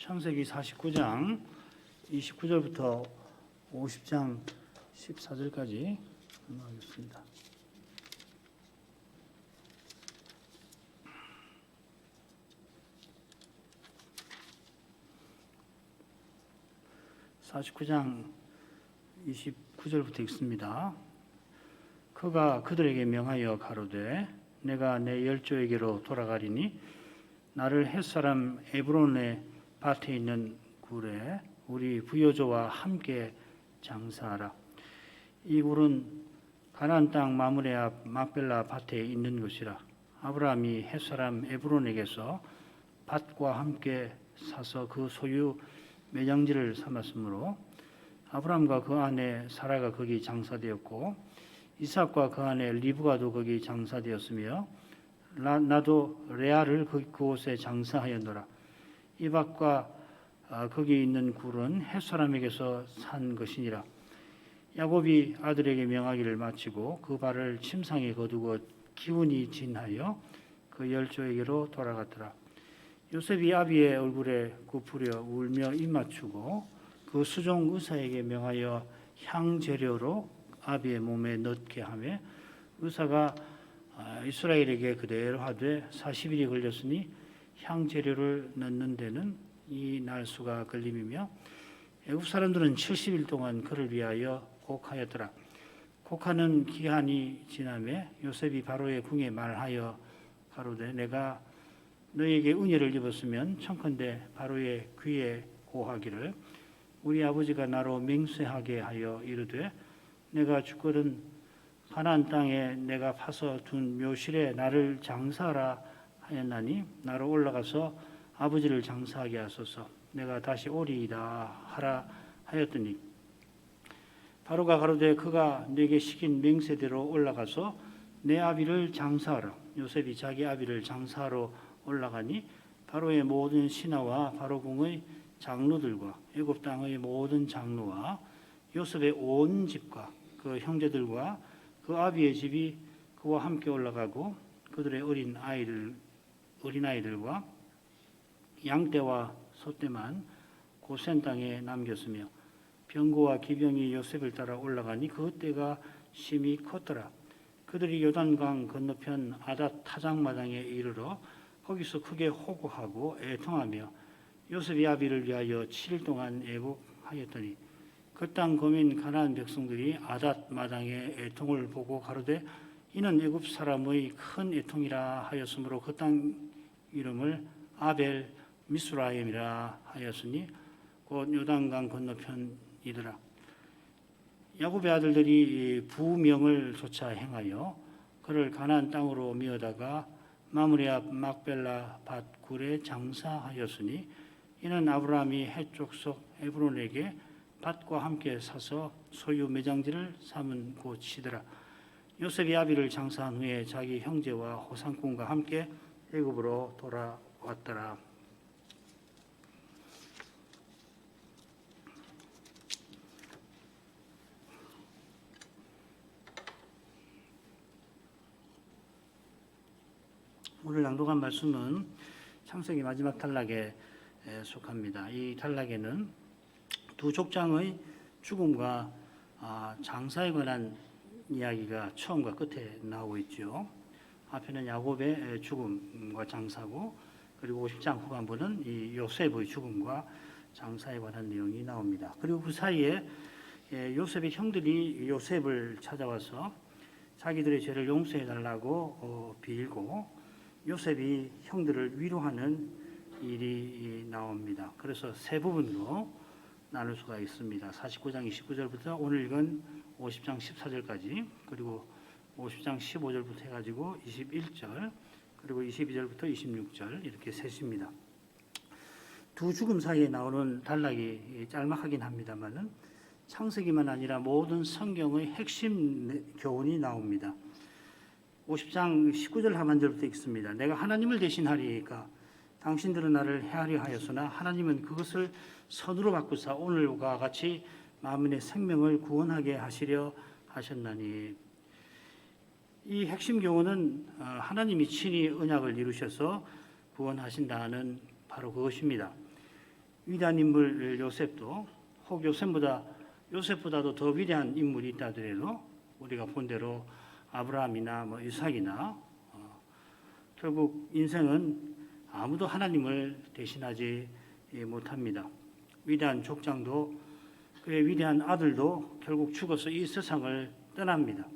창세기 49장 29절부터 50장 14절까지 넘어가겠습니다. (49장) 29절부터 읽습니다. 그가 그들에게 명하여 가로되 내가 내 열조에게로 돌아가리니 나를 햇사람 에브론의 밭에 있는 굴에 우리 부여조와 함께 장사하라. 이 굴은 가나안 땅 마므레 앞 막벨라 밭에 있는 곳이라. 아브라함이 햇사람 에브론에게서 밭과 함께 사서 그 소유 매장지를 삼았으므로 아브라함과 그 아내 사라가 거기 장사되었고 이삭과 그 아내 리브가도 거기 장사되었으며 나도 레아를 그곳에 장사하였노라. 이 밭과 거기 있는 굴은 햇사람에게서 산 것이니라. 야곱이 아들에게 명하기를 마치고 그 발을 침상에 거두고 기운이 진하여 그 열조에게로 돌아갔더라. 요셉이 아비의 얼굴에 굽으려 울며 입맞추고 그 수종 의사에게 명하여 향재료로 아비의 몸에 넣게 하며 의사가 이스라엘에게 그대로 하되 40일이 걸렸으니 향재료를 넣는 데는 이 날수가 걸림이며 애굽 사람들은 70일 동안 그를 위하여 곡하였더라. 곡하는 기한이 지나매 요셉이 바로의 궁에 말하여 가로되 내가 너에게 은혜를 입었으면 청컨대 바로의 귀에 고하기를 우리 아버지가 나로 맹세하게 하여 이르되 내가 죽거든 가나안 땅에 내가 파서 둔 묘실에 나를 장사하라 하였나니 나로 올라가서 아버지를 장사하게 하소서. 내가 다시 오리이다 하라 하였더니 바로가 가로되 그가 내게 시킨 맹세대로 올라가서 내 아비를 장사하라. 요셉이 자기 아비를 장사하러 올라가니 바로의 모든 신하와 바로궁의 장로들과 애굽 땅의 모든 장로와 요셉의 온 집과 그 형제들과 그 아비의 집이 그와 함께 올라가고 그들의 어린아이들과 양떼와 소떼만 고센 땅에 남겼으며 병거와 기병이 요셉을 따라 올라가니 그 때가 심히 컸더라. 그들이 요단강 건너편 아닷 타작마당에 이르러 거기서 크게 호구하고 애통하며 요셉이 아비를 위하여 7일 동안 애곡하였더니 그 땅 거민 가나안 백성들이 아닷 마당의 애통을 보고 가로되 이는 애굽 사람의 큰 애통이라 하였으므로 그 땅 이름을 아벨 미스라임이라 하였으니 곧 요단강 건너편이더라. 야곱의 아들들이 부명을 조차 행하여 그를 가나안 땅으로 미어다가 마므레 앞 막벨라 밭 굴에 장사하였으니 이는 아브라함이 해쪽 속 에브론에게 밭과 함께 사서 소유 매장지를 삼은 곳이더라. 요셉이 아비를 장사한 후에 자기 형제와 호상꾼과 함께 애굽으로 돌아왔더라. 오늘 낭독한 말씀은 창세기 마지막 단락에 속합니다. 이 단락에는 두 족장의 죽음과 장사에 관한 이야기가 처음과 끝에 나오고 있죠. 앞에는 야곱의 죽음과 장사고 그리고 50장 후반부는 이 요셉의 죽음과 장사에 관한 내용이 나옵니다. 그리고 그 사이에 요셉의 형들이 요셉을 찾아와서 자기들의 죄를 용서해 달라고 빌고 요셉이 형들을 위로하는 일이 나옵니다. 그래서 세 부분으로 나눌 수가 있습니다. 49장 29절부터 오늘 읽은 50장 14절까지 그리고 50장 15절부터 해가지고 21절 그리고 22절부터 26절 이렇게 셋입니다. 두 죽음 사이에 나오는 단락이 짤막하긴 합니다만은 창세기만 아니라 모든 성경의 핵심 교훈이 나옵니다. 50장 19절 하반절부터 읽습니다. 내가 하나님을 대신하리이까 당신들은 나를 해하려 하였으나 하나님은 그것을 선으로 바꾸사 오늘과 같이 만민의 생명을 구원하게 하시려 하셨나니. 이 핵심 교훈은 하나님이 친히 언약을 이루셔서 구원하신다는 바로 그것입니다. 위대한 인물 요셉도 혹 요셉보다도 더 위대한 인물이 있다 하더라도 우리가 본 대로 아브라함이나 이삭이나 결국 인생은 아무도 하나님을 대신하지 못합니다. 위대한 족장도 그의 위대한 아들도 결국 죽어서 이 세상을 떠납니다.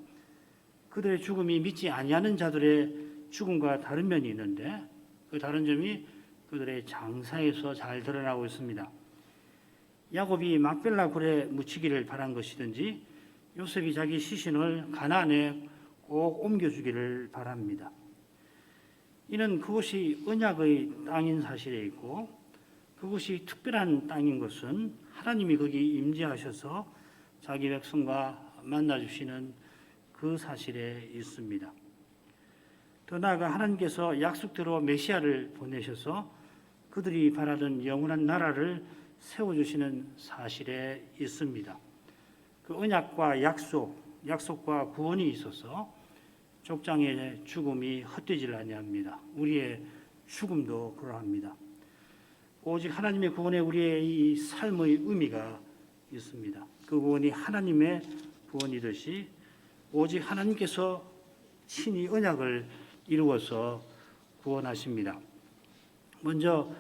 그들의 죽음이 믿지 아니하는 자들의 죽음과 다른 면이 있는데 그 다른 점이 그들의 장사에서 잘 드러나고 있습니다. 야곱이 막벨라 굴에 묻히기를 바란 것이든지 요셉이 자기 시신을 가나안에 꼭 옮겨주기를 바랍니다. 이는 그곳이 언약의 땅인 사실에 있고 그곳이 특별한 땅인 것은 하나님이 거기 임재하셔서 자기 백성과 만나주시는 그 사실에 있습니다. 더 나아가 하나님께서 약속대로 메시아를 보내셔서 그들이 바라던 영원한 나라를 세워주시는 사실에 있습니다. 그 언약과 약속과 구원이 있어서 족장의 죽음이 헛되질 아니합니다. 우리의 죽음도 그러합니다. 오직 하나님의 구원에 우리의 이 삶의 의미가 있습니다. 그 구원이 하나님의 구원이듯이 오직 하나님께서 친히 언약을 이루어서 구원하십니다. 먼저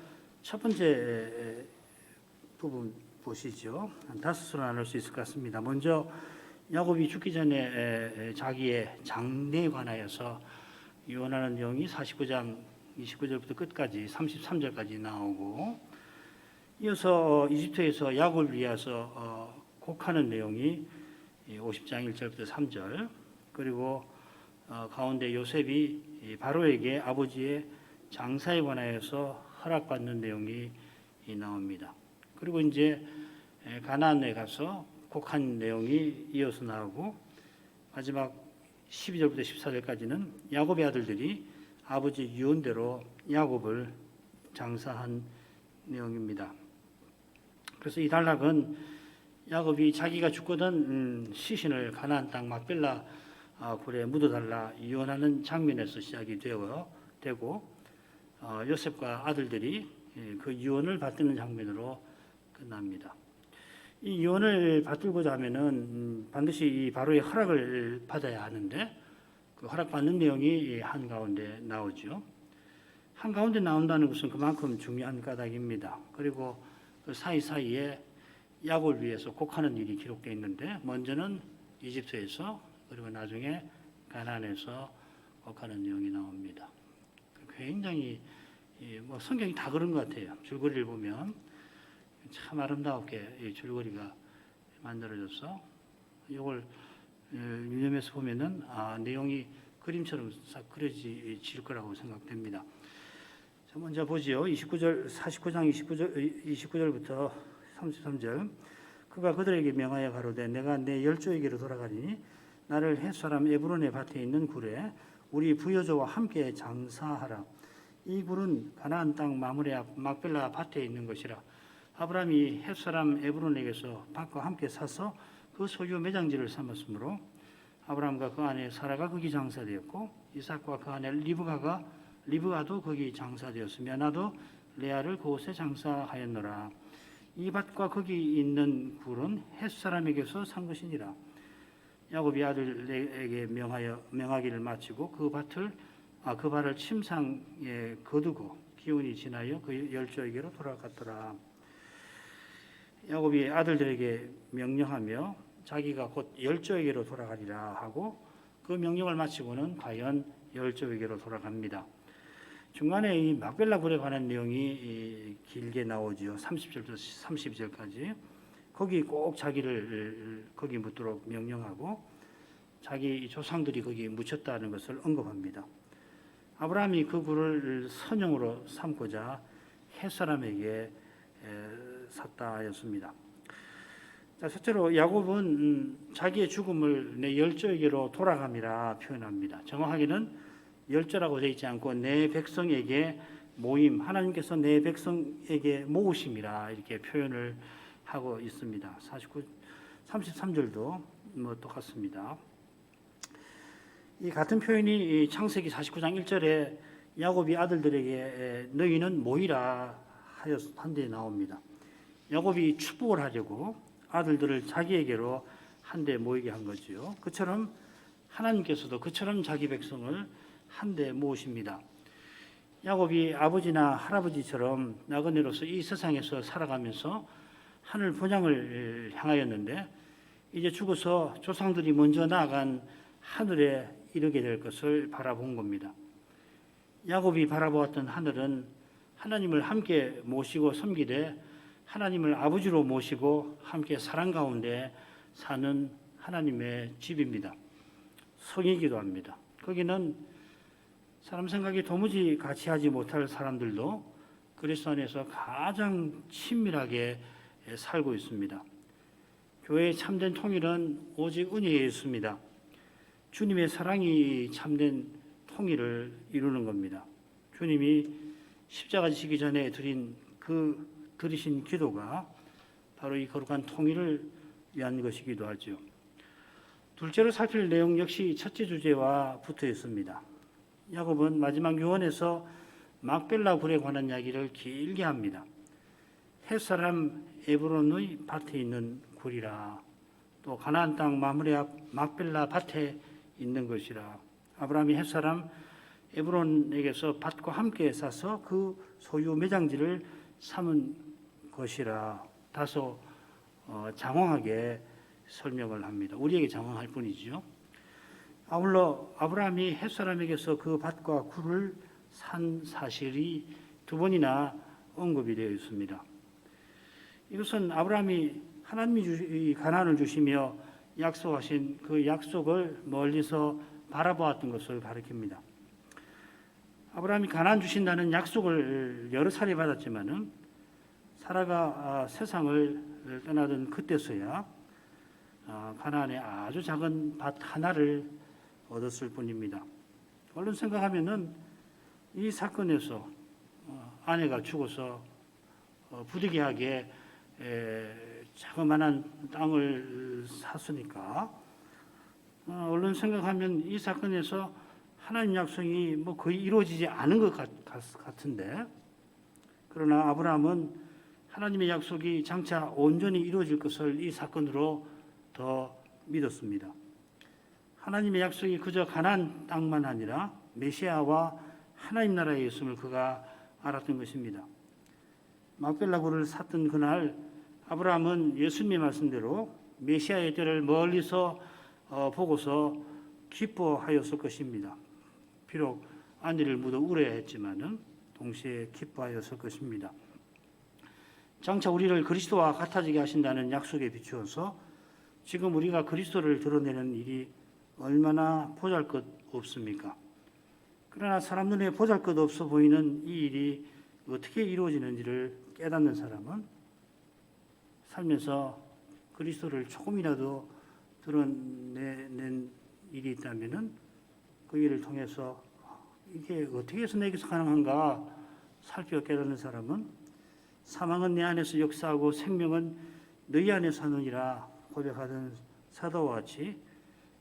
첫 번째 부분 보시죠. 한 5수로 나눌 수 있을 것 같습니다. 먼저 야곱이 죽기 전에 자기의 장래에 관하여서 유언하는 내용이 49장 29절부터 끝까지 33절까지 나오고 이어서 이집트에서 야곱을 위해서 곡하는 내용이 50장 1절부터 3절 그리고 가운데 요셉이 바로에게 아버지의 장사에 관하여서 허락받는 내용이 나옵니다. 그리고 이제 가나안에 가서 곡한 내용이 이어서 나오고 마지막 12절부터 14절까지는 야곱의 아들들이 아버지 유언대로 야곱을 장사한 내용입니다. 그래서 이 단락은 야곱이 자기가 죽거든 시신을 가나안 땅 막벨라 굴에 묻어달라 유언하는 장면에서 시작이 되고 요셉과 아들들이 그 유언을 받드는 장면으로 끝납니다. 이 유언을 받들고자 하면은 반드시 이 바로의 허락을 받아야 하는데 그 허락받는 내용이 한가운데 나오죠. 한가운데 나온다는 것은 그만큼 중요한 까닭입니다. 그리고 그 사이사이에 야곱을 위해서 곡하는 일이 기록되어 있는데 먼저는 이집트에서 그리고 나중에 가나안에서 곡하는 내용이 나옵니다. 굉장히 성경이 다 그런 것 같아요. 줄거리를 보면 참 아름답게 이 줄거리가 만들어져서 이걸 유념해서 보면은 내용이 그림처럼 싹 그려질 거라고 생각됩니다. 자, 먼저 보지요. 49장 29절부터 33절. 그가 그들에게 명하여 가로되 내가 내 열조에게로 돌아가리니 나를 헷사람 에브론의 밭에 있는 굴에 우리 부여조와 함께 장사하라. 이 굴은 가나안 땅 마므레 앞 막벨라 밭에 있는 것이라. 아브라함이 헷사람 에브론에게서 밭과 함께 사서 그 소유 매장지를 삼았으므로 아브라함과 그 아내 사라가 거기 장사되었고 이삭과 그 아내 리브가도 거기 장사되었으며 나도 레아를 그곳에 장사하였노라. 이 밭과 거기 있는 굴은 헷사람에게서 산 것이니라. 야곱이 아들에게 명하기를 마치고 그 발을 침상에 거두고 기운이 지나여 그 열조에게로 돌아갔더라. 야곱이 아들들에게 명령하며 자기가 곧 열조에게로 돌아가리라 하고 그 명령을 마치고는 과연 열조에게로 돌아갑니다. 중간에 이 막벨라 굴에 관한 내용이 길게 나오지요. 30절부터 32절까지. 거기 꼭 자기를 거기 묻도록 명령하고 자기 조상들이 거기 묻혔다는 것을 언급합니다. 아브라함이 그 굴을 선영으로 삼고자 헷사람에게 샀다 하였습니다. 자, 첫째로 야곱은 자기의 죽음을 내 열조에게로 돌아감이라 표현합니다. 정확하게는 열조라고 되어 있지 않고 내 백성에게 모임, 하나님께서 내 백성에게 모으심이라 이렇게 표현을 하고 있습니다. 33절도 똑같습니다. 이 같은 표현이 창세기 49장 1절에 야곱이 아들들에게 너희는 모이라 한 데 나옵니다. 야곱이 축복을 하려고 아들들을 자기에게로 한데 모이게 한 거지요. 그처럼 하나님께서도 그처럼 자기 백성을 한데 모으십니다. 야곱이 아버지나 할아버지처럼 나그네로서 이 세상에서 살아가면서 하늘 본향을 향하였는데 이제 죽어서 조상들이 먼저 나아간 하늘에 이르게 될 것을 바라본 겁니다. 야곱이 바라보았던 하늘은 하나님을 함께 모시고 섬기되 하나님을 아버지로 모시고 함께 사랑 가운데 사는 하나님의 집입니다. 성이기도 합니다. 거기는 사람 생각이 도무지 같이 하지 못할 사람들도 그리스도 안에서 가장 친밀하게 살고 있습니다. 교회의 참된 통일은 오직 은혜에 있습니다. 주님의 사랑이 참된 통일을 이루는 겁니다. 주님이 십자가 지시기 전에 드리신 기도가 바로 이 거룩한 통일을 위한 것이기도 하죠. 둘째로 살필 내용 역시 첫째 주제와 붙어 있습니다. 야곱은 마지막 유언에서 막벨라 굴에 관한 이야기를 길게 합니다. 햇사람 에브론의 밭에 있는 굴이라, 또 가나안 땅 마므레 앞 막벨라 밭에 있는 것이라. 아브라함이 햇사람 에브론에게서 밭과 함께 사서 그 소유 매장지를 삼은 것이라. 다소 장황하게 설명을 합니다. 우리에게 장황할 뿐이지요. 아울러 아브라함이 햇사람에게서 그 밭과 굴을 산 사실이 두 번이나 언급이 되어 있습니다. 이것은 아브라함이 하나님이 가나안을 주시며 약속하신 그 약속을 멀리서 바라보았던 것을 가리킵니다. 아브라함이 가나안 주신다는 약속을 여러 차례 받았지만은 사라가 세상을 떠나던 그때서야 가나안에 아주 작은 밭 하나를 얻었을 뿐입니다. 얼른 생각하면은 이 사건에서 아내가 죽어서 부득이하게 자그마한 땅을 샀으니까 얼른 생각하면 이 사건에서 하나님 약속이 뭐 거의 이루어지지 않은 것 같은데, 그러나 아브라함은 하나님의 약속이 장차 온전히 이루어질 것을 이 사건으로 더 믿었습니다. 하나님의 약속이 그저 가나안 땅만 아니라 메시아와 하나님 나라에 있음을 그가 알았던 것입니다. 막벨라 굴을 샀던 그날 아브라함은 예수님의 말씀대로 메시아의 때를 멀리서 보고서 기뻐하였을 것입니다. 비록 아내를 묻어 우려했지만은 동시에 기뻐하였을 것입니다. 장차 우리를 그리스도와 같아지게 하신다는 약속에 비추어서 지금 우리가 그리스도를 드러내는 일이 얼마나 보잘것없습니까? 그러나 사람 눈에 보잘것없어 보이는 이 일이 어떻게 이루어지는지를 깨닫는 사람은 살면서 그리스도를 조금이라도 드러내는 일이 있다면은 그 일을 통해서 이게 어떻게 해서 내게서 가능한가 살펴 깨닫는 사람은 사망은 내 안에서 역사하고 생명은 너희 안에서 하느니라 고백하던 사도와 같이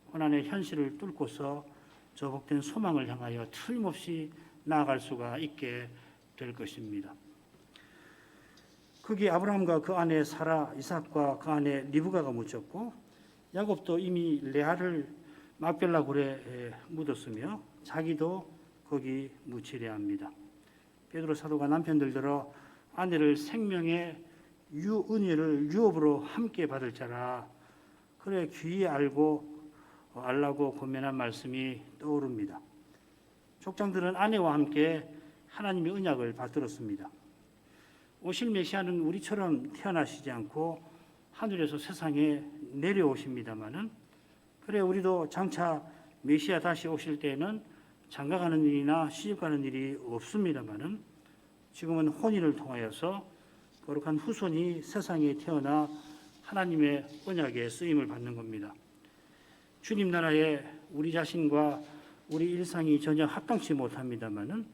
고난의 현실을 뚫고서 저복된 소망을 향하여 틀림없이 나아갈 수가 있게 될 것입니다. 거기 아브라함과 그 아내 사라, 이삭과 그 아내 리브가가 묻혔고 야곱도 이미 레아를 막벨라 굴에 묻었으며 자기도 거기 묻히려 합니다. 베드로 사도가 남편들더러 아내를 생명의 은혜를 유업으로 함께 받을 자라 그래 귀히 알라고 권면한 말씀이 떠오릅니다. 족장들은 아내와 함께 하나님의 언약을 받들었습니다. 오실 메시아는 우리처럼 태어나시지 않고 하늘에서 세상에 내려오십니다마는 그래 우리도 장차 메시아 다시 오실 때에는 장가가는 일이나 시집가는 일이 없습니다마는 지금은 혼인을 통하여서 거룩한 후손이 세상에 태어나 하나님의 언약에 쓰임을 받는 겁니다. 주님 나라에 우리 자신과 우리 일상이 전혀 합당치 못합니다마는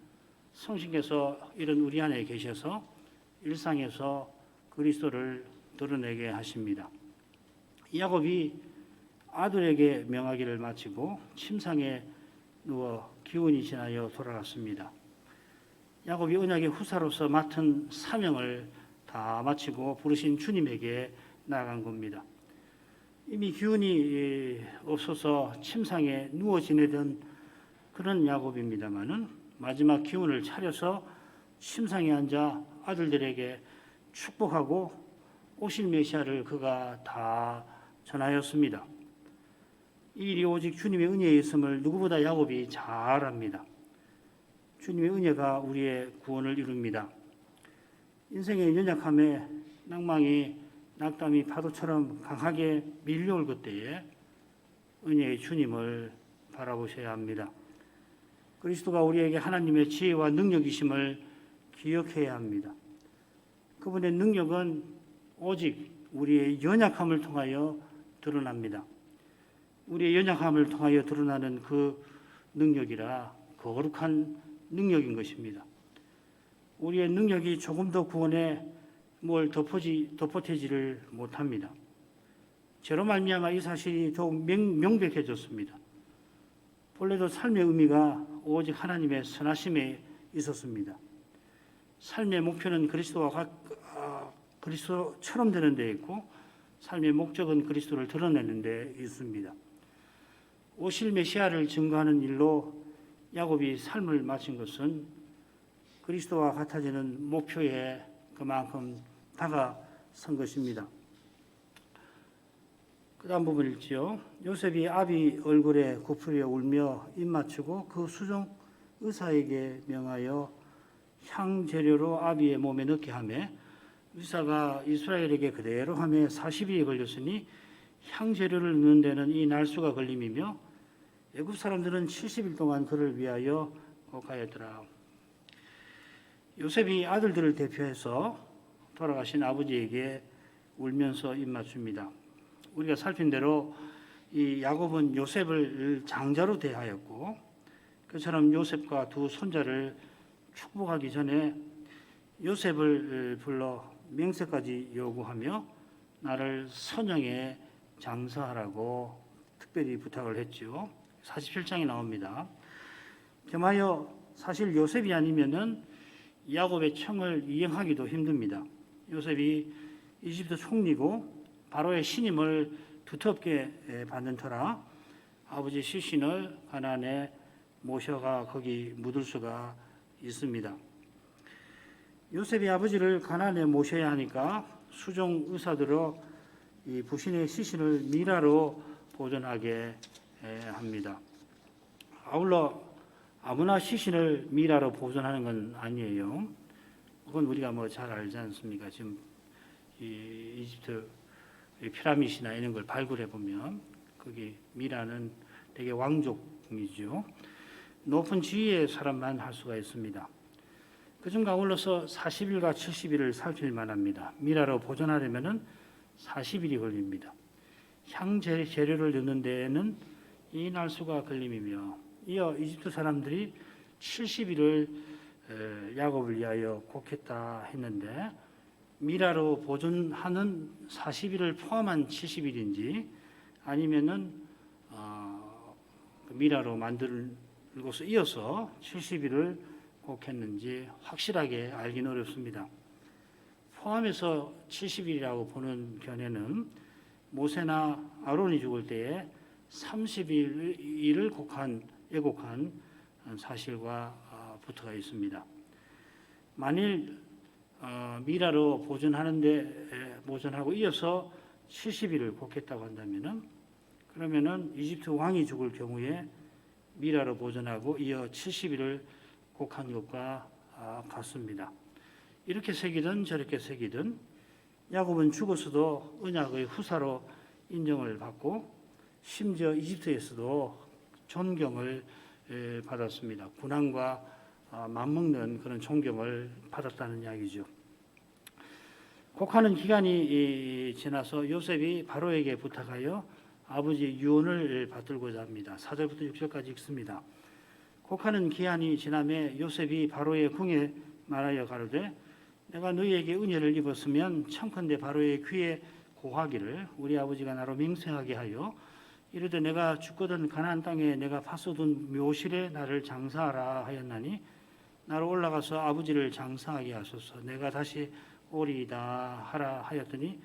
성신께서 이런 우리 안에 계셔서 일상에서 그리스도를 드러내게 하십니다. 야곱이 아들에게 명하기를 마치고 침상에 누워 기운이 지나여 돌아갔습니다. 야곱이 언약의 후사로서 맡은 사명을 다 마치고 부르신 주님에게 나아간 겁니다. 이미 기운이 없어서 침상에 누워 지내던 그런 야곱입니다마는 마지막 기운을 차려서 침상에 앉아 아들들에게 축복하고 오실 메시아를 그가 다 전하였습니다. 이 일이 오직 주님의 은혜에 있음을 누구보다 야곱이 잘 압니다. 주님의 은혜가 우리의 구원을 이룹니다. 인생의 연약함에 낭망이 낙담이 파도처럼 강하게 밀려올 그때에 은혜의 주님을 바라보셔야 합니다. 그리스도가 우리에게 하나님의 지혜와 능력이심을 기억해야 합니다. 그분의 능력은 오직 우리의 연약함을 통하여 드러납니다. 우리의 연약함을 통하여 드러나는 그 능력이라 거룩한 능력인 것입니다. 우리의 능력이 조금 더 구원에 뭘 덮어태지를 못합니다. 저로 말미암아 이 사실이 더욱 명백해졌습니다. 본래도 삶의 의미가 오직 하나님의 선하심에 있었습니다. 삶의 목표는 그리스도처럼 되는 데 있고 삶의 목적은 그리스도를 드러내는 데 있습니다. 오실 메시아를 증거하는 일로 야곱이 삶을 마친 것은 그리스도와 같아지는 목표에 그만큼 다가선 것입니다. 그 다음 부분 읽지요. 요셉이 아비 얼굴에 굽으려 울며 입 맞추고 그 수종 의사에게 명하여 향재료로 아비의 몸에 넣게 하매 의사가 이스라엘에게 그대로 하매 40일이 걸렸으니 향재료를 넣는 데는 이 날수가 걸림이며 애굽 사람들은 70일 동안 그를 위하여 곡하였더라. 요셉이 아들들을 대표해서 돌아가신 아버지에게 울면서 입 맞춥니다. 우리가 살핀 대로 이 야곱은 요셉을 장자로 대하였고 그처럼 요셉과 두 손자를 축복하기 전에 요셉을 불러 맹세까지 요구하며 나를 선영에 장사하라고 특별히 부탁을 했죠. 47장에 나옵니다. 겸하여 사실 요셉이 아니면은 야곱의 청을 이행하기도 힘듭니다. 요셉이 이집트 총리고 바로의 신임을 두텁게 받는 터라 아버지 시신을 가나안에 모셔가 거기 묻을 수가 있습니다. 요셉이 아버지를 가나안에 모셔야 하니까 수종 의사들로 이 부신의 시신을 미라로 보존하게 합니다. 아울러 아무나 시신을 미라로 보존하는 건 아니에요. 그건 우리가 잘 알지 않습니까? 지금 이 이집트 피라미드나 이런 걸 발굴해 보면 거기 미라는 되게 왕족이죠. 높은 지위의 사람만 할 수가 있습니다. 그중과 아울러서 40일과 70일을 살필 만합니다. 미라로 보존하려면은 40일이 걸립니다. 향재료를 넣는 데에는 이 날수가 걸림이며 이어 이집트 사람들이 70일을 야곱을 위하여 곡했다 했는데 미라로 보존하는 40일을 포함한 70일인지 아니면은 미라로 만들고서 이어서 70일을 곡했는지 확실하게 알기는 어렵습니다. 포함해서 70일이라고 보는 견해는 모세나 아론이 죽을 때에 30일을 애곡한 사실과 붙어가 있습니다. 만일 미라로 보존하고 이어서 70일을 곡했다고 한다면은 그러면은 이집트 왕이 죽을 경우에 미라로 보존하고 이어 70일을 곡한 것과 같습니다. 이렇게 새기든 저렇게 새기든 야곱은 죽어서도 언약의 후사로 인정을 받고 심지어 이집트에서도 존경을 받았습니다. 군왕과 맞먹는 그런 존경을 받았다는 이야기죠. 곡하는 기간이 지나서 요셉이 바로에게 부탁하여 아버지의 유언을 받들고자 합니다. 4절부터 6절까지 읽습니다. 곡하는 기한이 지남에 요셉이 바로의 궁에 말하여 가로되 내가 너희에게 은혜를 입었으면 청컨대 바로의 귀에 고하기를 우리 아버지가 나로 맹세하게 하여 이르되 내가 죽거든 가나안 땅에 내가 파서둔 묘실에 나를 장사하라 하였나니 나로 올라가서 아버지를 장사하게 하소서. 내가 다시 오리다 하라 하였더니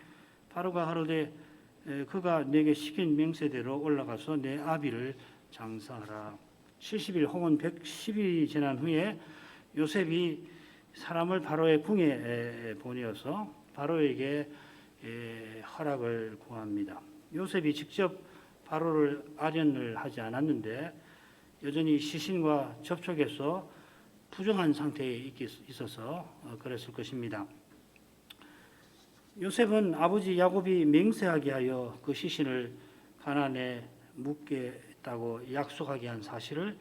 바로가 하루되 그가 내게 시킨 맹세대로 올라가서 내 아비를 장사하라. 70일 혹은 110일이 지난 후에 요셉이 사람을 바로의 궁에 보내어서 바로에게 허락을 구합니다. 요셉이 직접 바로를 아련을 하지 않았는데 여전히 시신과 접촉해서 부정한 상태에 있어서 그랬을 것입니다. 요셉은 아버지 야곱이 맹세하게 하여 그 시신을 가나안에 묻겠다고 약속하게 한 사실을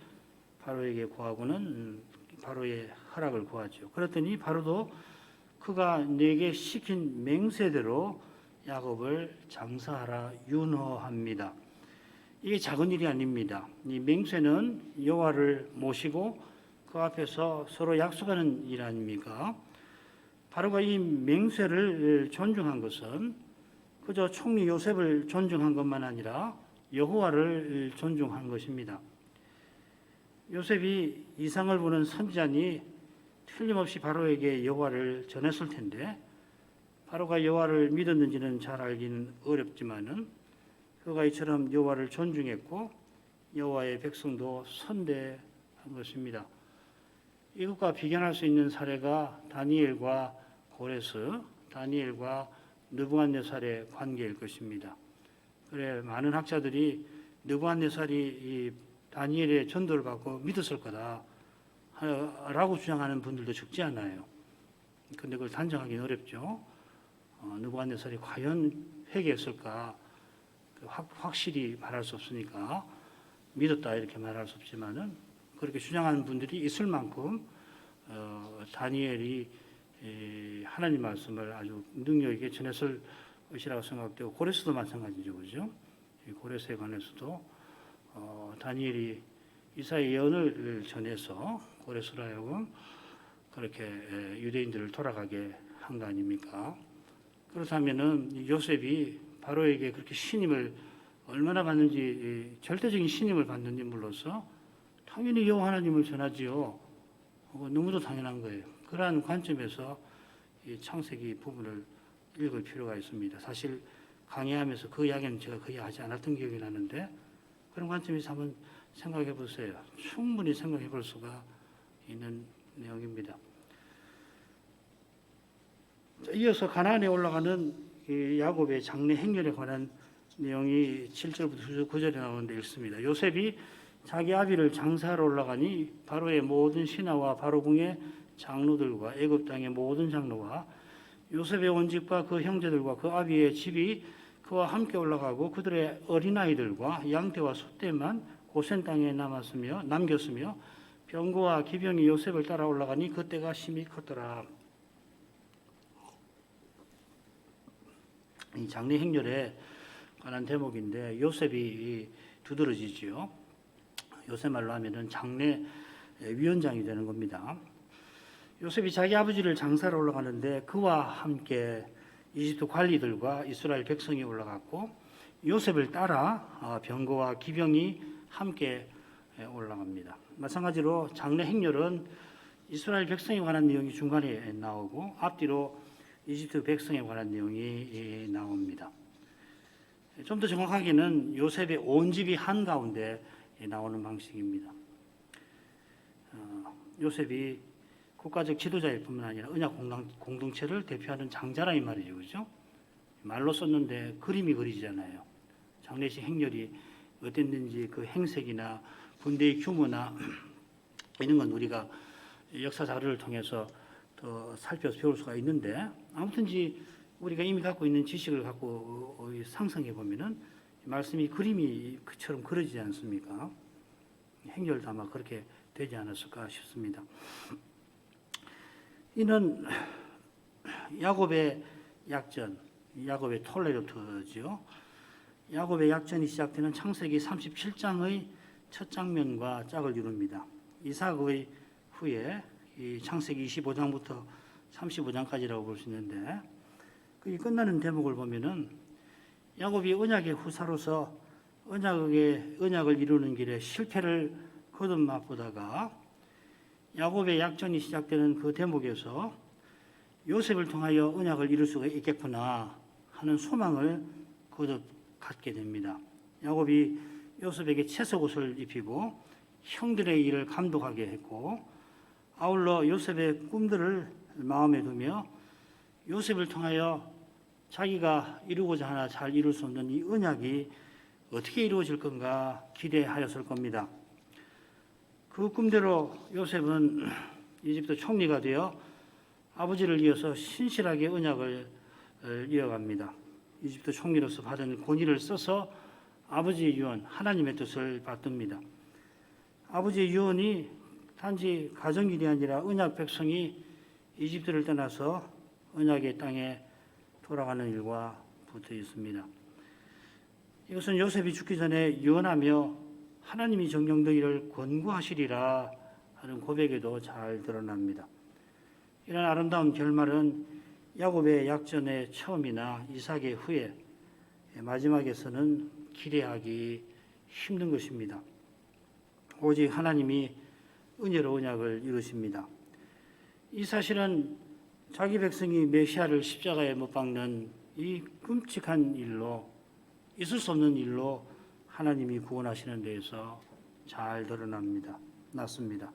바로에게 구하고는 바로의 허락을 구하죠. 그랬더니 바로도 그가 내게 시킨 맹세대로 야곱을 장사하라 윤허합니다. 이게 작은 일이 아닙니다. 이 맹세는 여호와를 모시고 그 앞에서 서로 약속하는 일 아닙니까? 바로가 이 맹세를 존중한 것은 그저 총리 요셉을 존중한 것만 아니라 여호와를 존중한 것입니다. 요셉이 이상을 보는 선지자니 틀림없이 바로에게 여호와를 전했을 텐데 바로가 여호와를 믿었는지는 잘 알기는 어렵지만은 그가 이처럼 여호와를 존중했고 여호와의 백성도 선대한 것입니다. 이것과 비견할 수 있는 사례가 다니엘과 고레스, 다니엘과 느부갓네살의 관계일 것입니다. 그래 많은 학자들이 느부갓네살이 다니엘의 전도를 받고 믿었을 거다라고 주장하는 분들도 적지 않아요. 그런데 그걸 단정하기는 어렵죠. 느부갓네살이 과연 회개했을까 확실히 말할 수 없으니까 믿었다 이렇게 말할 수 없지만은 그렇게 주장하는 분들이 있을 만큼 다니엘이 하나님 말씀을 아주 능력 있게 전했을 것이라고 생각되고 고레스도 마찬가지죠, 그죠? 고레스에 관해서도 다니엘이 이사의 예언을 전해서 고레스로 하여금 그렇게 유대인들을 돌아가게 한 거 아닙니까? 그렇다면은 요셉이 바로에게 그렇게 신임을 얼마나 받는지 절대적인 신임을 받는 인물로서 당연히 여호와 하나님을 전하지요. 너무도 당연한 거예요. 그러한 관점에서 이 창세기 부분을 읽을 필요가 있습니다. 사실 강의하면서 그 이야기는 제가 거의 하지 않았던 기억이 나는데 그런 관점에서 한번 생각해 보세요. 충분히 생각해 볼 수가 있는 내용입니다. 이어서 가나안에 올라가는 야곱의 장래 행렬에 관한 내용이 7절부터 9절에 나오는데 읽습니다. 요셉이 자기 아비를 장사하러 올라가니 바로의 모든 신하와 바로궁의 장로들과 애굽 땅의 모든 장로와 요셉의 온 집과 그 형제들과 그 아비의 집이 그와 함께 올라가고 그들의 어린아이들과 양떼와 소떼만 고센 땅에 남겼으며 병거와 기병이 요셉을 따라 올라가니 그때가 심히 컸더라. 이 장래 행렬에 관한 대목인데 요셉이 두드러지지요. 요셉 말로 하면은 장례 위원장이 되는 겁니다. 요셉이 자기 아버지를 장사로 올라가는데 그와 함께 이집트 관리들과 이스라엘 백성이 올라갔고 요셉을 따라 병거와 기병이 함께 올라갑니다. 마찬가지로 장례 행렬은 이스라엘 백성에 관한 내용이 중간에 나오고 앞뒤로 이집트 백성에 관한 내용이 나옵니다. 좀 더 정확하게는 요셉의 온 집이 한가운데 나오는 방식입니다. 요셉이 국가적 지도자일 뿐만 아니라 언약 공동체를 대표하는 장자라 이 말이죠. 그죠? 말로 썼는데 그림이 그리잖아요. 장례식 행렬이 어땠는지 그 행색이나 군대의 규모나 이런 건 우리가 역사 자료를 통해서 더 살펴서 배울 수가 있는데 아무튼지 우리가 이미 갖고 있는 지식을 갖고 상상해 보면은 말씀이 그림이 그처럼 그려지지 않습니까? 행렬도 아마 그렇게 되지 않았을까 싶습니다. 이는 야곱의 약전, 야곱의 톨레로트죠. 야곱의 약전이 시작되는 창세기 37장의 첫 장면과 짝을 이룹니다. 이삭의 후에 이 창세기 25장부터 35장까지라고 볼 수 있는데 그 끝나는 대목을 보면은 야곱이 언약의 후사로서 언약을 이루는 길에 실패를 거듭맛보다가 야곱의 약전이 시작되는 그 대목에서 요셉을 통하여 언약을 이룰 수가 있겠구나 하는 소망을 거듭 갖게 됩니다. 야곱이 요셉에게 채석옷을 입히고 형들의 일을 감독하게 했고, 아울러 요셉의 꿈들을 마음에 두며 요셉을 통하여 자기가 이루고자 하나 잘 이룰 수 없는 이 언약이 어떻게 이루어질 건가 기대하였을 겁니다. 그 꿈대로 요셉은 이집트 총리가 되어 아버지를 이어서 신실하게 언약을 이어갑니다. 이집트 총리로서 받은 권위를 써서 아버지의 유언, 하나님의 뜻을 받듭니다. 아버지의 유언이 단지 가정일이 아니라 언약 백성이 이집트를 떠나서 언약의 땅에 돌아가는 일과 붙어 있습니다. 이것은 요셉이 죽기 전에 유언하며 하나님이 정녕 너희를 권고하시리라 하는 고백에도 잘 드러납니다. 이런 아름다운 결말은 야곱의 약전의 처음이나 이삭의 후에, 마지막에서는 기대하기 힘든 것입니다. 오직 하나님이 은혜로 언약을 이루십니다. 이 사실은 자기 백성이 메시아를 십자가에 못 박는 이 끔찍한 일로, 있을 수 없는 일로 하나님이 구원하시는 데에서 잘 드러납니다. 났습니다.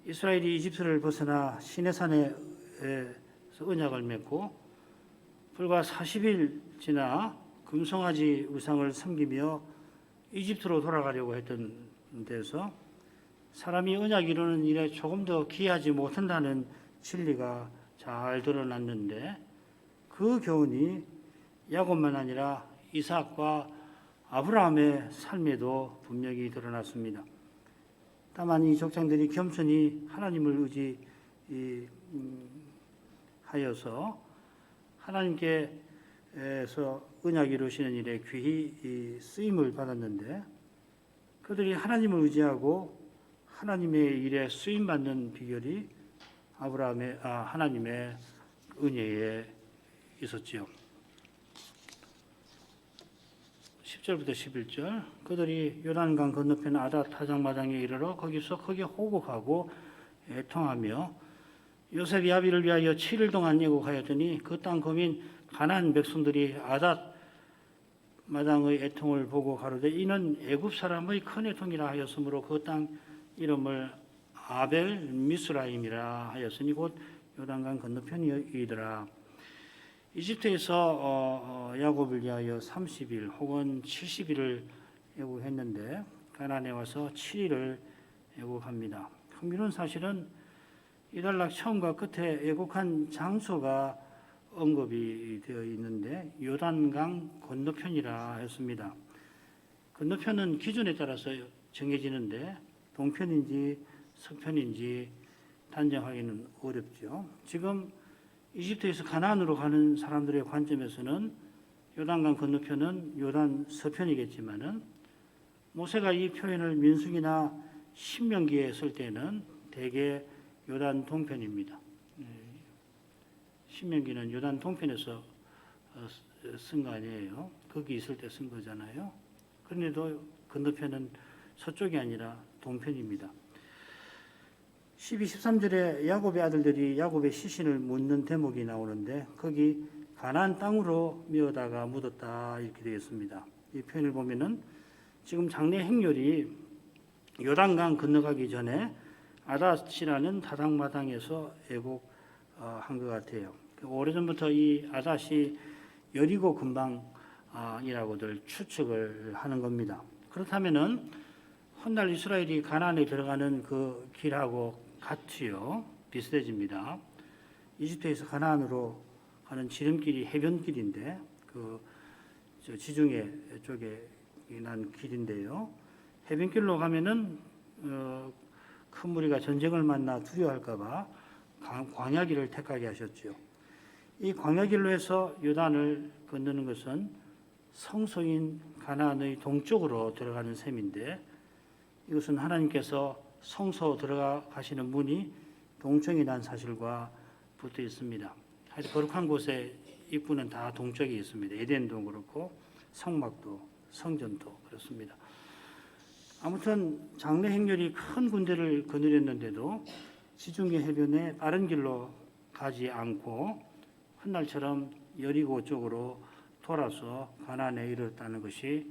이스라엘이 이집트를 벗어나 시내산에서 언약을 맺고 불과 40일 지나 금송아지 우상을 섬기며 이집트로 돌아가려고 했던 데서 사람이 언약 이루는 일에 조금 더 기여하지 못한다는 진리가 잘 드러났는데, 그 교훈이 야곱만 아니라 이삭과 아브라함의 삶에도 분명히 드러났습니다. 다만 이 족장들이 겸손히 하나님을 의지하여서 하나님께서 언약 이루시는 일에 귀히 쓰임을 받았는데, 그들이 하나님을 의지하고 하나님의 일에 쓰임 받는 비결이 하나님의 은혜에 있었지요. 10절부터 11절, 그들이 요단강 건너편 아닷 타작마당에 이르러 거기서 크게 호곡하고 애통하며 요셉이 아비를 위하여 7일 동안 애곡하였더니 그 땅 거민 가나안 백성들이 아닷 마당의 애통을 보고 가로되 이는 애굽 사람의 큰 애통이라 하였으므로 그 땅 이름을 아벨 미스라임이라 하였으니 곧 요단강 건너편이더라. 이집트에서 야곱을 위하여 30일 혹은 70일을 애국했는데 가나안에 와서 7일을 애국합니다. 흥미로운 사실은 이단락 처음과 끝에 애국한 장소가 언급이 되어 있는데 요단강 건너편이라 했습니다. 건너편은 기준에 따라서 정해지는데 동편인지 서편인지 단정하기는 어렵죠. 지금 이집트에서 가나안으로 가는 사람들의 관점에서는 요단강 건너편은 요단 서편이겠지만은 모세가 이 표현을 민수기나 신명기에 쓸 때는 대개 요단 동편입니다. 신명기는 요단 동편에서 쓴 거 아니에요. 거기 있을 때 쓴 거잖아요. 그런데도 건너편은 서쪽이 아니라 동편입니다. 12, 13절에 야곱의 아들들이 야곱의 시신을 묻는 대목이 나오는데 거기 가나안 땅으로 메어다가 묻었다 이렇게 되어 있습니다. 이 표현을 보면은 지금 장래 행렬이 요단강 건너가기 전에 아닷이라는 다닥마당에서 애곡한 것 같아요. 오래전부터 이 아닷이 여리고 근방이라고들 추측을 하는 겁니다. 그렇다면은 훗날 이스라엘이 가나안에 들어가는 그 길하고 같이요, 비슷해집니다. 이집트에서 가나안으로 가는 지름길이 해변길인데 지중해 쪽에 난 길인데요. 해변길로 가면은 큰 무리가 전쟁을 만나 두려워할까봐 광야길을 택하게 하셨죠. 이 광야길로 해서 요단을 건너는 것은 성소인 가나안의 동쪽으로 들어가는 셈인데 이것은 하나님께서 성소 들어가시는 문이 동쪽이라는 사실과 붙어 있습니다. 하여튼 거룩한 곳에 입구는 다 동쪽에 있습니다. 에덴도 그렇고 성막도 성전도 그렇습니다. 아무튼 장래 행렬이 큰 군대를 거느렸는데도 지중해 해변에 빠른 길로 가지 않고 훗날처럼 여리고 쪽으로 돌아서 가나안에 이르렀다는 것이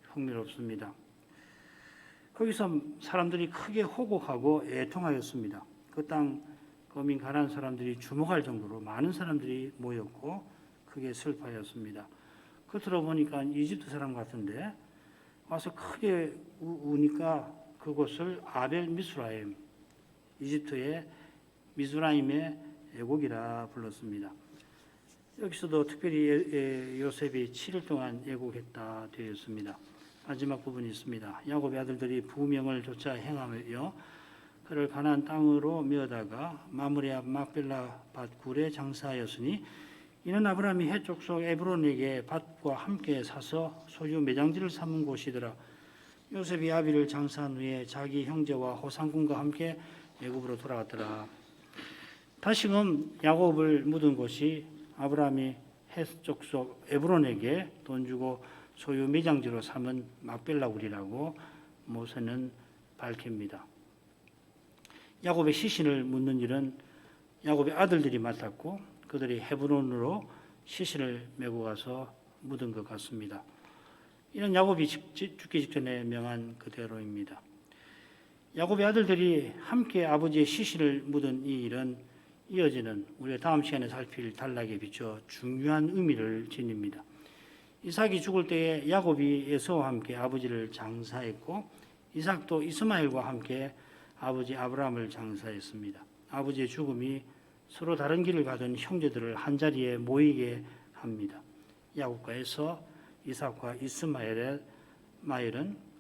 흥미롭습니다. 거기서 사람들이 크게 호곡하고 애통하였습니다. 그 땅 거민 가나안 사람들이 주목할 정도로 많은 사람들이 모였고 크게 슬퍼하였습니다. 겉으로 보니까 이집트 사람 같은데 와서 크게 우니까 그곳을 아벨 미스라임, 이집트의 미스라임의 애곡이라 불렀습니다. 여기서도 특별히 요셉이 7일 동안 애곡했다 되어 있습니다. 마지막 부분이 있습니다. 야곱의 아들들이 부명을 조차 행하며 그를 가나안 땅으로 메어다가 마므레 앞 막벨라 밭 굴에 장사하였으니 이는 아브라함이 헷 족속 에브론에게 밭과 함께 사서 소유 매장지를 삼은 곳이더라. 요셉이 아비를 장사한 후에 자기 형제와 호상군과 함께 애굽으로 돌아갔더라. 다시금 야곱을 묻은 곳이 아브라함이 헷 족속 에브론에게 돈 주고 소유 매장지로 삼은 막벨라 굴이라고 모세는 밝힙니다. 야곱의 시신을 묻는 일은 야곱의 아들들이 맡았고 그들이 헤브론으로 시신을 메고 가서 묻은 것 같습니다. 이는 야곱이 죽기 직전에 명한 그대로입니다. 야곱의 아들들이 함께 아버지의 시신을 묻은 이 일은 이어지는 우리가 다음 시간에 살필 단락에 비춰 중요한 의미를 지닙니다. 이삭이 죽을 때에 야곱이 에서와 함께 아버지를 장사했고 이삭도 이스마엘과 함께 아버지 아브라함을 장사했습니다. 아버지의 죽음이 서로 다른 길을 가던 형제들을 한자리에 모이게 합니다. 야곱과 에서, 이삭과 이스마엘은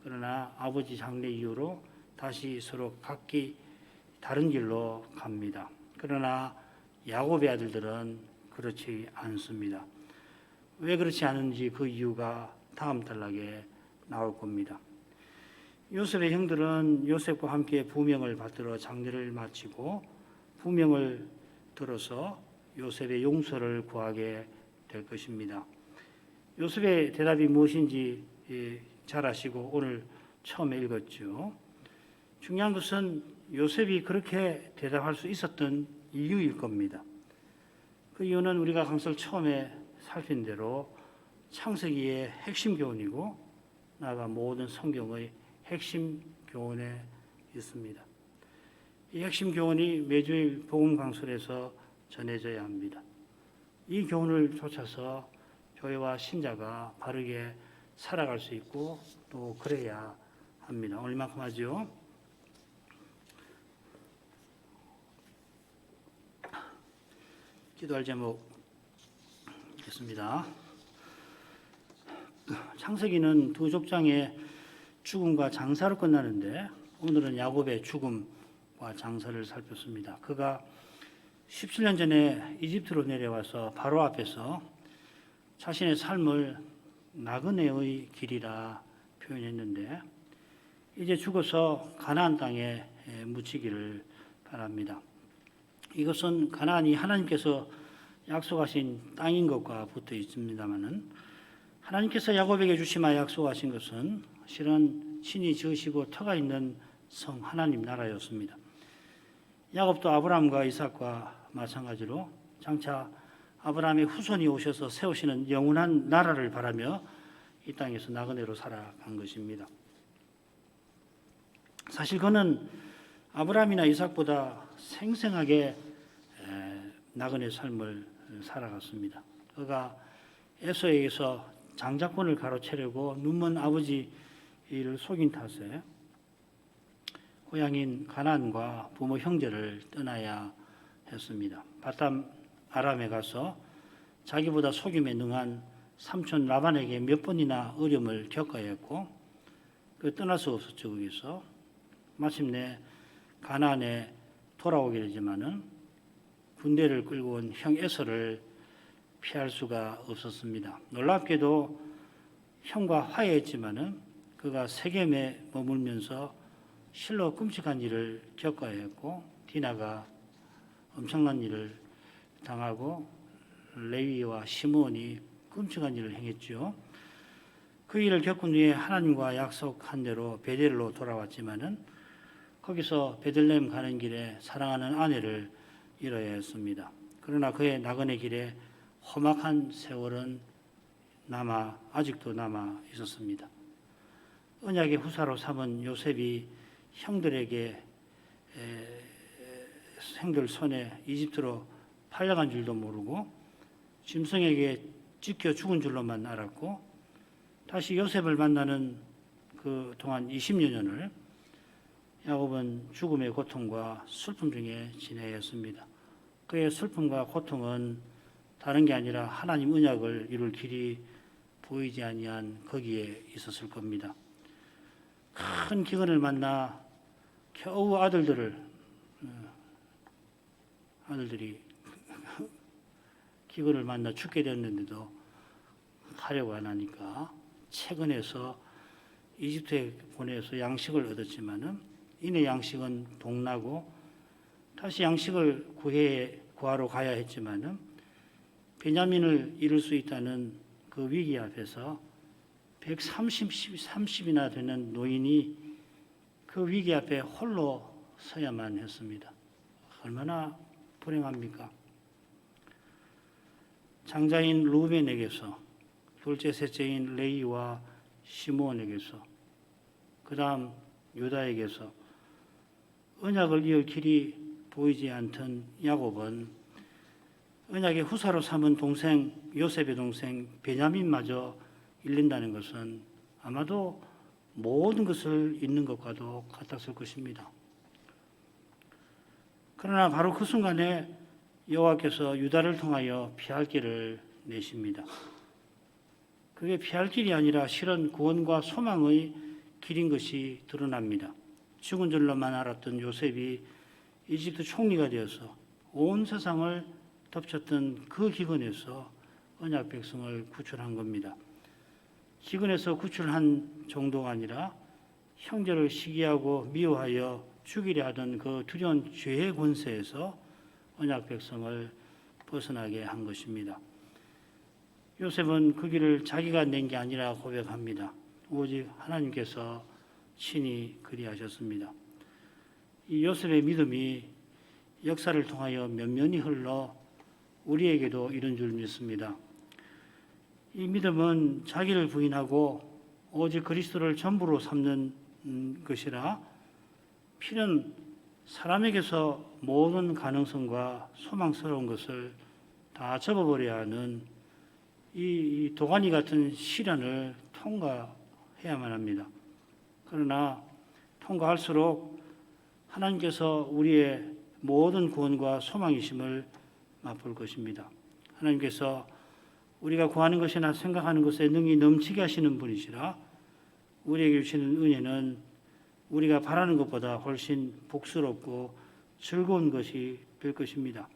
그러나 아버지 장례 이후로 다시 서로 각기 다른 길로 갑니다. 그러나 야곱의 아들들은 그렇지 않습니다. 왜 그렇지 않은지 그 이유가 다음 단락에 나올 겁니다. 요셉의 형들은 요셉과 함께 부명을 받들어 장례를 마치고 부명을 들어서 요셉의 용서를 구하게 될 것입니다. 요셉의 대답이 무엇인지 잘 아시고 오늘 처음에 읽었죠. 중요한 것은 요셉이 그렇게 대답할 수 있었던 이유일 겁니다. 그 이유는 우리가 강설 처음에 살핀 대로 창세기의 핵심 교훈이고 나아가 모든 성경의 핵심 교훈에 있습니다. 이 핵심 교훈이 매주일 복음 강설에서 전해져야 합니다. 이 교훈을 쫓아서 교회와 신자가 바르게 살아갈 수 있고 또 그래야 합니다. 오늘 이만큼 하죠. 기도할 제목 있습니다. 창세기는 두 족장의 죽음과 장사로 끝나는데 오늘은 야곱의 죽음과 장사를 살폈습니다. 그가 17년 전에 이집트로 내려와서 바로 앞에서 자신의 삶을 나그네의 길이라 표현했는데 이제 죽어서 가나안 땅에 묻히기를 바랍니다. 이것은 가나안이 하나님께서 약속하신 땅인 것과 붙어 있습니다마는 하나님께서 야곱에게 주시마 약속하신 것은 실은 신이 지으시고 터가 있는 성 하나님 나라였습니다. 야곱도 아브라함과 이삭과 마찬가지로 장차 아브라함의 후손이 오셔서 세우시는 영원한 나라를 바라며 이 땅에서 나그네로 살아간 것입니다. 사실 그는 아브라함이나 이삭보다 생생하게 나그네 삶을 살아갔습니다. 그가 에서에게서 장자권을 가로채려고 눈먼 아버지를 속인 탓에 고향인 가나안과 부모 형제를 떠나야 했습니다. 바담 아람에 가서 자기보다 속임에 능한 삼촌 라반에게 몇 번이나 어려움을 겪어야 했고 떠날 수 없었죠. 거기서 마침내 가나안에 돌아오게 되지만은 군대를 끌고 온 형 에서를 피할 수가 없었습니다. 놀랍게도 형과 화해했지만은 그가 세겜에 머물면서 실로 끔찍한 일을 겪어야 했고 디나가 엄청난 일을 당하고 레위와 시므온이 끔찍한 일을 행했죠. 그 일을 겪은 후에 하나님과 약속한 대로 베델로 돌아왔지만은 거기서 베들레헴 가는 길에 사랑하는 아내를 잃어야 했습니다. 그러나 그의 나그네 길에 험악한 세월은 아직도 남아 있었습니다. 언약의 후사로 삼은 요셉이 형들에게 형들 손에 이집트로 팔려간 줄도 모르고 짐승에게 찢겨 죽은 줄로만 알았고 다시 요셉을 만나는 그 동안 20여 년을 야곱은 죽음의 고통과 슬픔 중에 지내야 했습니다. 그의 슬픔과 고통은 다른 게 아니라 하나님 언약을 이룰 길이 보이지 아니한 거기에 있었을 겁니다. 큰 기근을 만나 겨우 아들들이 기근을 만나 죽게 됐는데도 가려고 안 하니까 채근해서 이집트에 보내서 양식을 얻었지만은 이내 양식은 동나고 다시 양식을 구하러 가야 했지만은 베냐민을 잃을 수 있다는 그 위기 앞에서 130이나 되는 노인이 그 위기 앞에 홀로 서야만 했습니다. 얼마나 불행합니까? 장자인 루벤에게서 둘째 셋째인 레이와 시므온에게서 그 다음 유다에게서 언약을 이을 길이 보이지 않던 야곱은 언약의 후사로 삼은 동생 요셉의 동생 베냐민마저 잃는다는 것은 아마도 모든 것을 잃는 것과도 같았을 것입니다. 그러나 바로 그 순간에 여호와께서 유다를 통하여 피할 길을 내십니다. 그게 피할 길이 아니라 실은 구원과 소망의 길인 것이 드러납니다. 죽은 줄로만 알았던 요셉이 이집트 총리가 되어서 온 세상을 덮쳤던 그 기근에서 언약 백성을 구출한 겁니다. 기근에서 구출한 정도가 아니라 형제를 시기하고 미워하여 죽이려 하던 그 두려운 죄의 권세에서 언약 백성을 벗어나게 한 것입니다. 요셉은 그 길을 자기가 낸 게 아니라 고백합니다. 오직 하나님께서 친히 그리하셨습니다. 이 요셉의 믿음이 역사를 통하여 면면히 흘러 우리에게도 이런 줄 믿습니다. 이 믿음은 자기를 부인하고 오직 그리스도를 전부로 삼는 것이라 필연 사람에게서 모든 가능성과 소망스러운 것을 다 접어버려야 하는 이 도가니 같은 시련을 통과해야만 합니다. 그러나 통과할수록 하나님께서 우리의 모든 구원과 소망이심을 맛볼 것입니다. 하나님께서 우리가 구하는 것이나 생각하는 것에 능히 넘치게 하시는 분이시라 우리에게 주시는 은혜는 우리가 바라는 것보다 훨씬 복스럽고 즐거운 것이 될 것입니다.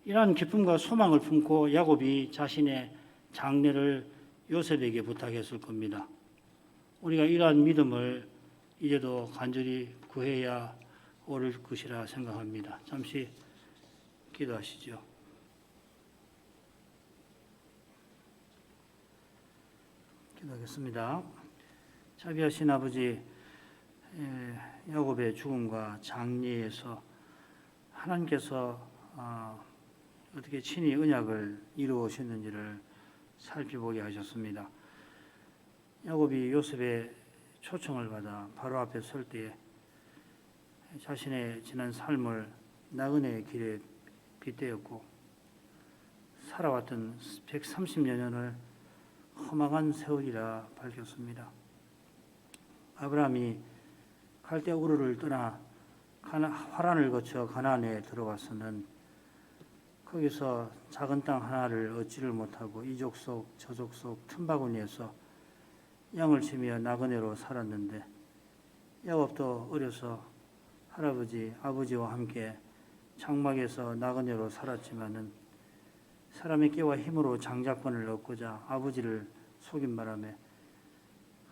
이러한 기쁨과 소망을 품고 야곱이 자신의 장례를 요셉에게 부탁했을 겁니다. 우리가 이러한 믿음을 이제도 간절히 구해야 옳을 것이라 생각합니다. 잠시 기도하시죠. 기도하겠습니다. 자비하신 아버지, 야곱의 죽음과 장례에서 하나님께서 어떻게 친히 언약을 이루어오셨는지를 살펴보게 하셨습니다. 야곱이 요셉의 초청을 받아 바로 앞에 설 때에 자신의 지난 삶을 나그네의 길에 빗대었고 살아왔던 130여 년을 험악한 세월이라 밝혔습니다. 아브라함이 갈대 우르를 떠나 화란을 거쳐 가나안에 들어가서는 거기서 작은 땅 하나를 얻지를 못하고 이족 속 저족 속 틈바구니에서 양을 치며 나그네로 살았는데 야곱도 어려서 할아버지, 아버지와 함께 장막에서 나그네로 살았지만은 사람의 깨와 힘으로 장자권을 얻고자 아버지를 속인 바람에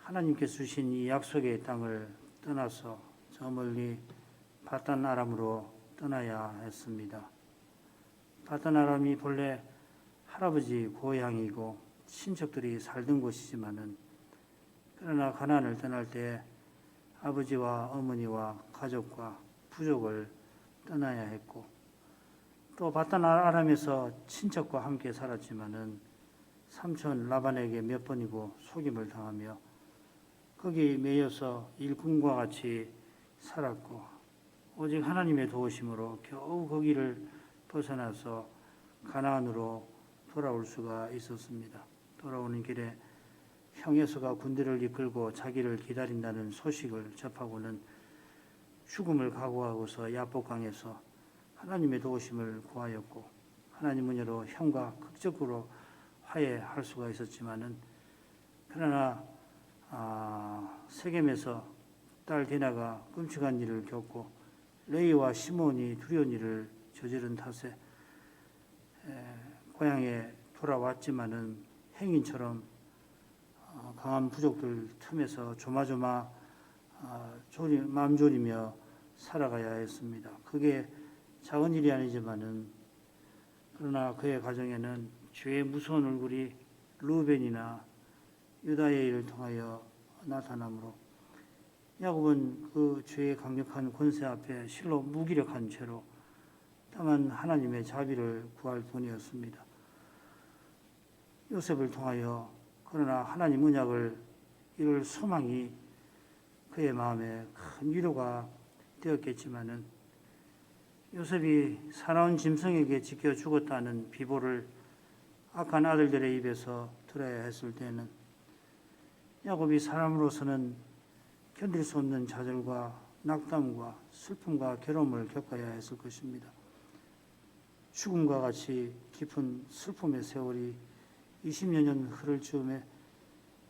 하나님께서 주신 이 약속의 땅을 떠나서 저 멀리 바단 아람으로 떠나야 했습니다. 바단 아람이 본래 할아버지 고향이고 친척들이 살던 곳이지만은 그러나 가나안을 떠날 때 아버지와 어머니와 가족과 부족을 떠나야 했고 또 바단 아람에서 친척과 함께 살았지만은 삼촌 라반에게 몇 번이고 속임을 당하며 거기 매여서 일꾼과 같이 살았고 오직 하나님의 도우심으로 겨우 거기를 벗어나서 가나안으로 돌아올 수가 있었습니다. 돌아오는 길에 형에서가 군대를 이끌고 자기를 기다린다는 소식을 접하고는 죽음을 각오하고서 야복강에서 하나님의 도우심을 구하였고 하나님 은혜로 형과 극적으로 화해할 수가 있었지만은 그러나 세겜에서 딸 디나가 끔찍한 일을 겪고 레이와 시몬이 두려운 일을 저지른 탓에 고향에 돌아왔지만은 행인처럼 강한 부족들 틈에서 조마조마 마음 졸이며 살아가야 했습니다. 그게 작은 일이 아니지만은 그러나 그의 가정에는 죄의 무서운 얼굴이 루벤이나 유다의 일을 통하여 나타나므로 야곱은 그 죄의 강력한 권세 앞에 실로 무기력한 채로 다만 하나님의 자비를 구할 뿐이었습니다. 요셉을 통하여 그러나 하나님 언약을 이룰 소망이 그의 마음에 큰 위로가 되었겠지만은 요셉이 사나운 짐승에게 지켜 죽었다는 비보를 악한 아들들의 입에서 들어야 했을 때는 야곱이 사람으로서는 견딜 수 없는 좌절과 낙담과 슬픔과 괴로움을 겪어야 했을 것입니다. 죽음과 같이 깊은 슬픔의 세월이 20여 년 흐를 즈음에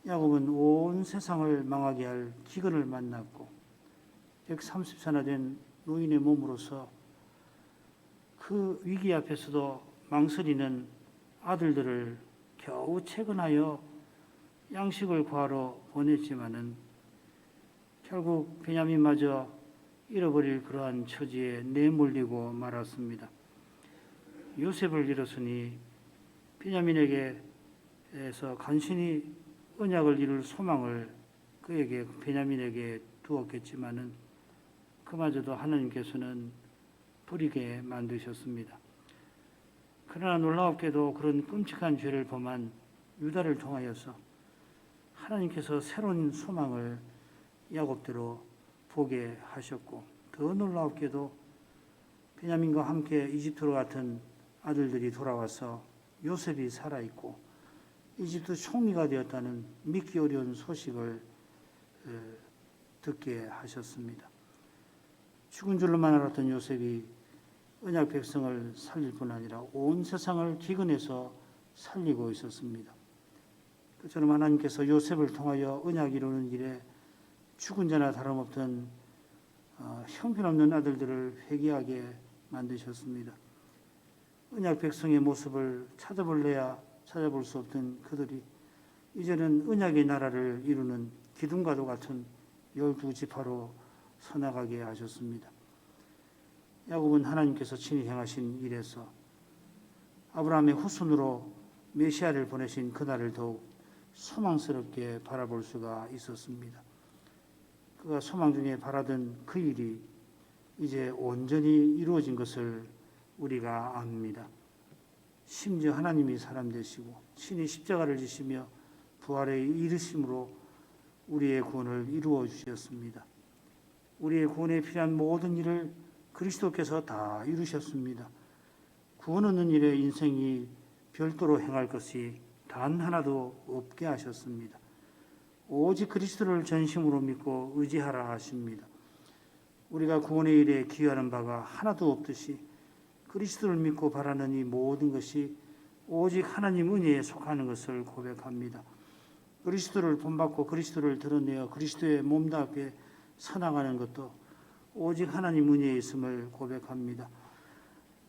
야곱은 온 세상을 망하게 할 기근을 만났고 130세나 된 노인의 몸으로서 그 위기 앞에서도 망설이는 아들들을 겨우 채근하여 양식을 구하러 보냈지만은 결국 베냐민마저 잃어버릴 그러한 처지에 내몰리고 말았습니다. 요셉을 잃었으니 베냐민에게서 간신히 언약을 이룰 소망을 그에게 베냐민에게 두었겠지만은 그마저도 하나님께서는 버리게 만드셨습니다. 그러나 놀라웠게도 그런 끔찍한 죄를 범한 유다를 통하여서 하나님께서 새로운 소망을 야곱대로 보게 하셨고 더 놀라웠게도 베냐민과 함께 이집트로 같은 아들들이 돌아와서 요셉이 살아있고 이집트 총리가 되었다는 믿기 어려운 소식을 듣게 하셨습니다. 죽은 줄로만 알았던 요셉이 언약 백성을 살릴 뿐 아니라 온 세상을 기근해서 살리고 있었습니다. 그처럼 하나님께서 요셉을 통하여 언약 이루는 일에 죽은 자나 다름없던 형편없는 아들들을 회개하게 만드셨습니다. 언약 백성의 모습을 찾아볼래야 찾아볼 수 없던 그들이 이제는 언약의 나라를 이루는 기둥과도 같은 12지파로 서나가게 하셨습니다. 야곱은 하나님께서 친히 행하신 일에서 아브라함의 후손으로 메시아를 보내신 그날을 더욱 소망스럽게 바라볼 수가 있었습니다. 그가 소망 중에 바라던 그 일이 이제 온전히 이루어진 것을 우리가 압니다. 심지어 하나님이 사람 되시고 친히 십자가를 지시며 부활에 이르심으로 우리의 구원을 이루어 주셨습니다. 우리의 구원에 필요한 모든 일을 그리스도께서 다 이루셨습니다. 구원 얻는 일에 인생이 별도로 행할 것이 단 하나도 없게 하셨습니다. 오직 그리스도를 전심으로 믿고 의지하라 하십니다. 우리가 구원의 일에 기여하는 바가 하나도 없듯이 그리스도를 믿고 바라는 이 모든 것이 오직 하나님 은혜에 속하는 것을 고백합니다. 그리스도를 본받고 그리스도를 드러내어 그리스도의 몸답게 서나가는 것도 오직 하나님 은혜에 있음을 고백합니다.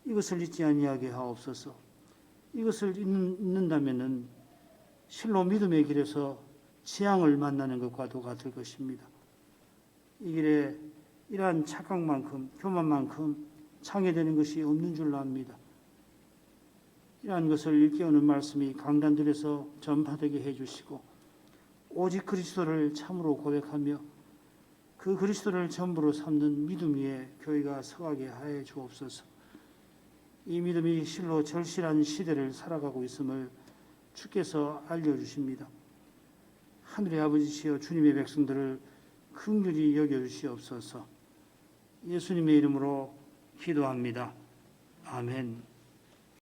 이것을 잊지 아니하게 하옵소서. 이것을 잊는다면은 실로 믿음의 길에서 재앙을 만나는 것과도 같을 것입니다. 이 길에 이러한 착각만큼 교만만큼 창해되는 것이 없는 줄로 압니다. 이러한 것을 일깨우는 말씀이 강단들에서 전파되게 해주시고 오직 그리스도를 참으로 고백하며 그 그리스도를 전부로 삼는 믿음 위에 교회가 서가게 하여 주옵소서. 이 믿음이 실로 절실한 시대를 살아가고 있음을 주께서 알려주십니다. 하늘의 아버지시여 주님의 백성들을 긍휼히 여겨주시옵소서. 예수님의 이름으로 기도합니다. 아멘.